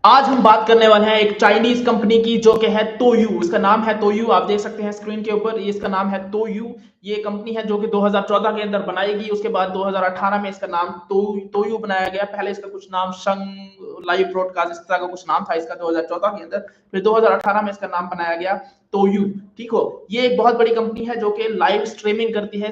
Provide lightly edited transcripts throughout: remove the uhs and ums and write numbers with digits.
आज हम बात करने वाले हैं एक चाइनीज कंपनी की जो कि है तोयू। इसका नाम है तोयू, आप देख सकते हैं स्क्रीन के ऊपर, ये इसका नाम है तोयू। ये कंपनी है जो कि 2014 के अंदर बनाई गई, उसके बाद 2018 में इसका नाम तोयू बनाया गया। पहले इसका कुछ नाम शंग लाइव ब्रॉडकास्ट इस तरह का कुछ नाम था इसका 2014 के अंदर, फिर 2018 में इसका नाम बनाया गया तोयू। ठीक हो, ये एक बहुत बड़ी कंपनी है जो कि लाइव स्ट्रीमिंग करती है,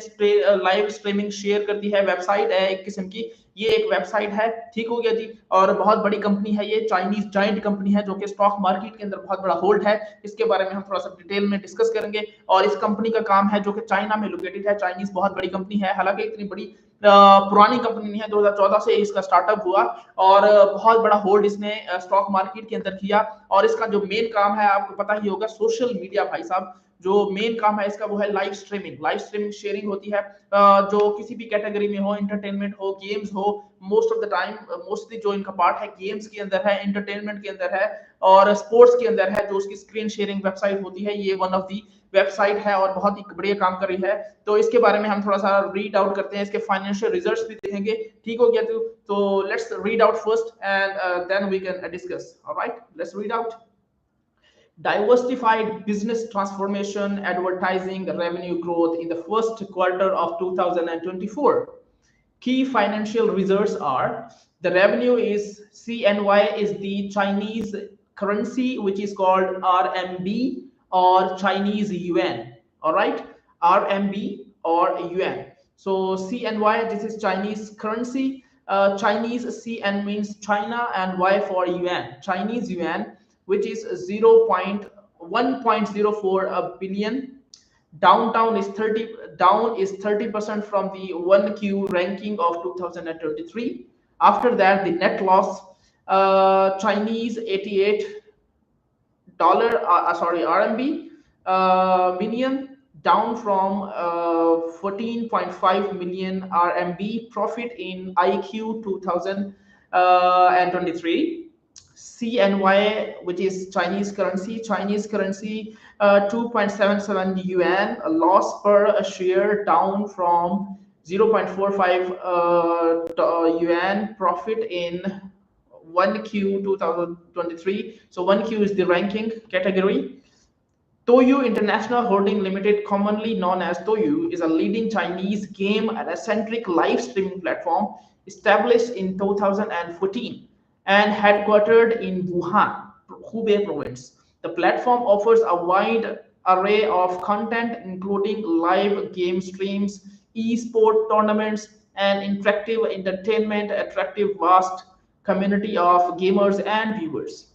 लाइव स्ट्रीमिंग शेयर करती है, वेबसाइट है एक किस्म की, ये एक वेबसाइट है। ठीक हो गया जी। और बहुत बड़ी कंपनी है, ये चाइनीज जाइंट कंपनी है जो कि स्टॉक मार्केट के अंदर बहुत बड़ा होल्ड है। इसके बारे में हम थोड़ा सा डिटेल में डिस्कस करेंगे। और इस कंपनी का काम है जो कि चाइना में लोकेटेड है। चाइनीज बहुत बड़ी कंपनी है, हालांकि इतनी बड़ी पुरानी कंपनी नहीं है, 2014 से इसका स्टार्टअप हुआ और बहुत बड़ा होल्ड इसने स्टॉक मार्केट के अंदर किया। और इसका जो मेन काम है आपको पता ही होगा, सोशल मीडिया भाई साहब। जो मेन काम है इसका वो है live streaming. Live streaming sharing होती है जो किसी भी कैटेगरी में हो, एंटरटेनमेंट हो, गेम्स हो। Most of the time mostly जो इनका पार्ट है गेम्स के अंदर है, एंटरटेनमेंट के अंदर है और स्पोर्ट्स के अंदर है। जो उसकी स्क्रीन शेयरिंग वेबसाइट होती है, ये वन ऑफ दी वेबसाइट है और बहुत ही बढ़िया काम कर रही है। तो इसके बारे में हम थोड़ा सा रीड आउट करते हैं, इसके फाइनेंशियल रिजल्ट्स भी देखेंगे। ठीक हो गया? तो let's read out first and then we can discuss. Alright, let's read out. Diversified business transformation, advertising revenue growth in the first quarter of 2024. Key financial results are: the revenue is CNY is the Chinese currency which is called RMB or Chinese yuan. All right, RMB or yuan. So CNY, this is Chinese currency. Chinese CN means China and Y for yuan. Chinese yuan, which is 1.04 billion. Downtown is 30% from the 1Q ranking of 2023. After that, the net loss, Chinese 88 dollar, sorry, RMB million, down from 14.5 million RMB profit in IQ 2023. CNY, which is Chinese currency, 2.77 yuan, a loss per share, down from 0.45 yuan profit in 1Q 2023. So 1Q is the ranking category. Toyu International Holding Limited, commonly known as Toyu, is a leading Chinese game-centric live streaming platform established in 2014 and headquartered in Wuhan, Hubei province. The platform offers a wide array of content, including live game streams, e-sport tournaments, and interactive entertainment, attractive vast community of gamers and viewers.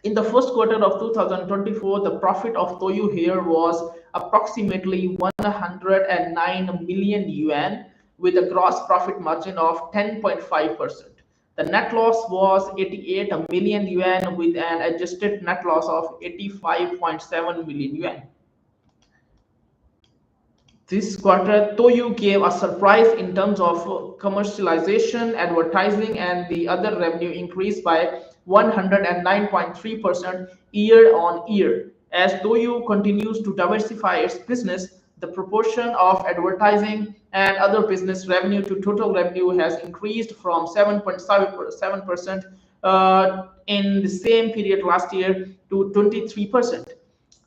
In the first quarter of 2024, the profit of Toyu here was approximately 109 million yuan with a gross profit margin of 10.5%. The net loss was 88 million yuan with an adjusted net loss of 85.7 million yuan. This quarter, Toyu gave a surprise in terms of commercialization, advertising, and the other revenue increased by 109.3% year on year. As Toyu continues to diversify its business, the proportion of advertising and other business revenue to total revenue has increased from 7.7% in the same period last year to 23%.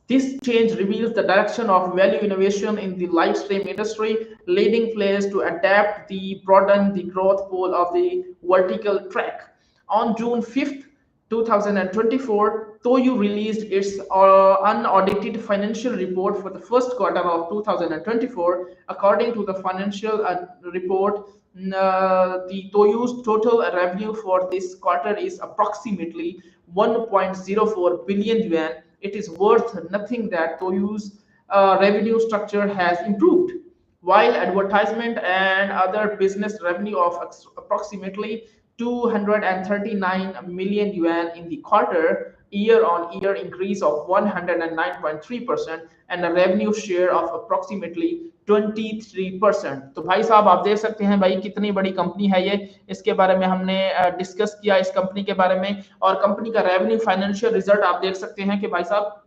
This change reveals the direction of value innovation in the live stream industry, leading players to adapt the broaden the growth pool of the vertical track. On June 5th, 2024, Toyu released its unaudited financial report for the first quarter of 2024. According to the financial report, the Toyu's total revenue for this quarter is approximately 1.04 billion yuan. It is worth nothing that Toyu's revenue structure has improved, while advertisement and other business revenue of approximately 239 million yuan in the quarter, year on year increase of 109.3%, and a revenue share of approximately 23%। तो भाई साहब आप देख सकते हैं भाई कितनी बड़ी कंपनी है ये। इसके बारे में हमने डिस्कस किया इस कंपनी के बारे में, और कंपनी का रेवेन्यू फाइनेंशियल रिजल्ट आप देख सकते हैं कि भाई साहब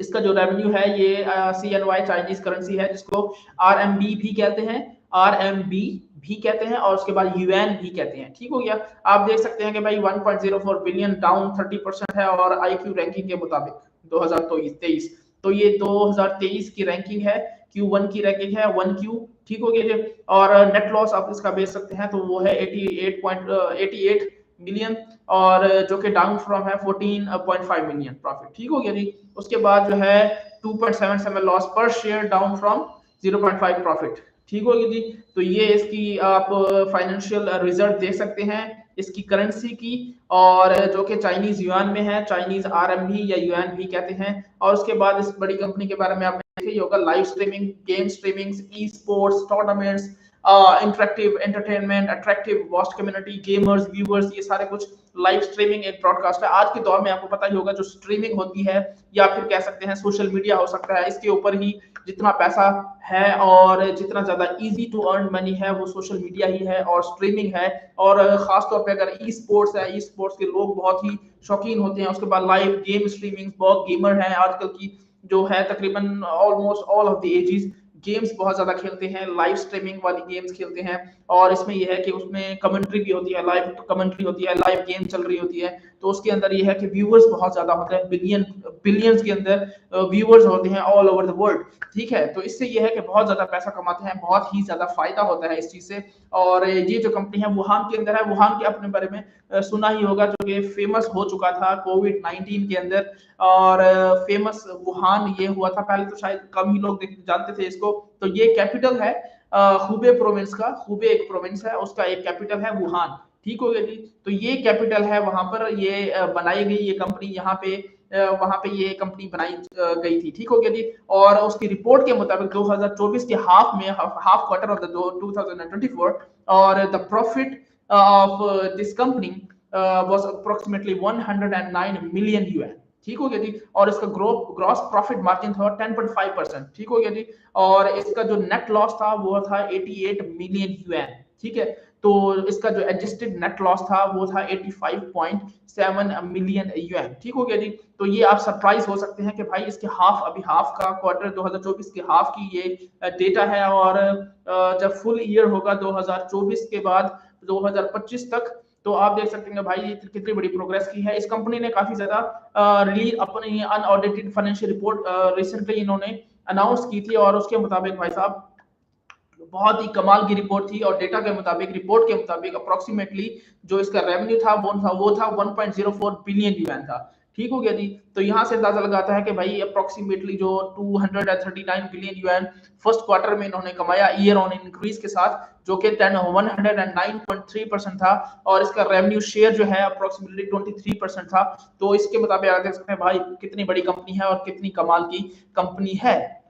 इसका जो रेवेन्यू है ये CNY चाइनीज करेंसी है, जिसको RMB भी कहते हैं। RMB भी कहते हैं और उसके बाद UN भी कहते हैं। ठीक हो गया। आप देख सकते हैं कि भाई 1.04 बिलियन डाउन 30% है और IQ रैंकिंग के मुताबिक 2023। तो ये 2023 की रैंकिंग है, Q1 की रैंकिंग है 1Q। ठीक हो गया जी। और नेट लॉस आप इसका बेच सकते हैं तो वो है 88 मिलियन और जो कि डाउन फ्रॉम है 14.5 मिलियन प्रॉफिट। ठीक हो गया जी। उसके बाद जो है 2.77 लॉस पर शेयर डाउन फ्रॉम 0.5 प्रॉफिट। ठीक होगी जी। तो ये इसकी आप फाइनेंशियल रिजल्ट देख सकते हैं इसकी करेंसी की, और जो कि चाइनीज युआन में है, चाइनीज RMB या युआन भी कहते हैं। और उसके बाद इस बड़ी कंपनी के बारे में आपने देखा ही होगा, live streaming, game streaming, e sports, tournaments, interactive entertainment, attractive vast community, gamers, viewers, ये सारे कुछ लाइव स्ट्रीमिंग एक ब्रॉडकास्ट है। आज के दौर में आपको पता ही होगा जो स्ट्रीमिंग होती है या फिर कह सकते हैं सोशल मीडिया हो सकता है, इसके ऊपर ही जितना पैसा है और जितना ज्यादा इजी टू अर्न मनी है वो सोशल मीडिया ही है और स्ट्रीमिंग है। और खासतौर पे अगर ई स्पोर्ट्स है, ई स्पोर्ट्स के लोग बहुत ही शौकीन होते हैं। उसके बाद लाइव गेम स्ट्रीमिंग, बहुत गेमर है आजकल की जो है, तकरीबन almost all of the ages games बहुत ज्यादा खेलते हैं, लाइव स्ट्रीमिंग वाली गेम्स खेलते हैं। और इसमें यह है कि उसमें कमेंट्री भी होती है, लाइव कमेंट्री होती है, लाइव गेम चल रही होती है। तो उसके अंदर यह है कि व्यूअर्स बहुत ज्यादा होते हैं, बिलियंस के अंदर व्यूअर्स होते हैं ऑल ओवर द वर्ल्ड। ठीक है। तो इससे यह है कि बहुत ज्यादा पैसा कमाते हैं, बहुत ही ज्यादा फायदा होता है इस चीज से। और ये जो कंपनी है वुहान के अंदर है, वुहान के अपने बारे में सुना ही होगा, जो कि फेमस हो चुका था कोविड-19 के अंदर। और फेमस वुहान ये हुआ था, पहले तो शायद कम ही लोग जानते थे इसको। तो ये कैपिटल है हुबे प्रोविंस का, हुबे एक प्रोविंस है, उसका एक कैपिटल है वुहान। ठीक हो गया जी। तो ये कैपिटल है, वहां पर ये बनाई गई ये कंपनी, यहाँ पे वहां पे ये कंपनी बनाई गई थी। ठीक हो गया जी। और उसकी रिपोर्ट के मुताबिक 2024 के हाफ क्वार्टर ऑफ द 2024, और the profit of this company was approximately 109 million UN. ठीक हो गया जी। और इसका ग्रॉस प्रॉफिट मार्जिन था 10.5%। ठीक हो गया जी। और इसका जो नेट लॉस था वो था 88 मिलियन यूएन। ठीक है। तो इसका जो एडजस्टेड नेट लॉस था वो था 85.7 मिलियन यूएन। ठीक हो गया जी। तो ये आप सरप्राइज हो सकते हैं कि भाई इसके अभी हाफ का क्वार्टर 2024 के हाफ की ये डेटा है। और जब फुल ईयर होगा 2024 के बाद 2025 तक, तो आप देख सकते हैं भाई ये कितनी बड़ी प्रोग्रेस की है। इस कंपनी ने काफी ज्यादा रिलीज अपनी अनऑडिटेड फाइनेंशियल रिपोर्ट रिसेंटली इन्होंने अनाउंस की थी, और उसके मुताबिक भाई साहब बहुत ही कमाल की रिपोर्ट थी। और डेटा के मुताबिक, रिपोर्ट के मुताबिक अप्रोक्सीमेटली जो इसका रेवेन्यू था वो था 1.04 बिलियन यूएन था। ठीक हो गया जी। तो यहाँ से अंदाजा लगाता है कि भाई अप्रोक्सीमेटली जो 239 बिलियन यूएन फर्स्ट क्वार्टर में इन्होंने कमाया ईयर ऑन इंक्रीज के साथ, जो कि 109.3% था। और इसका रेवेन्यू शेयर जो है अप्रोक्सीमेटली 23% था। तो इसके मुताबिक आप देख सकते हैं भाई कितनी बड़ी कंपनी है और कितनी कमाल की कंपनी है।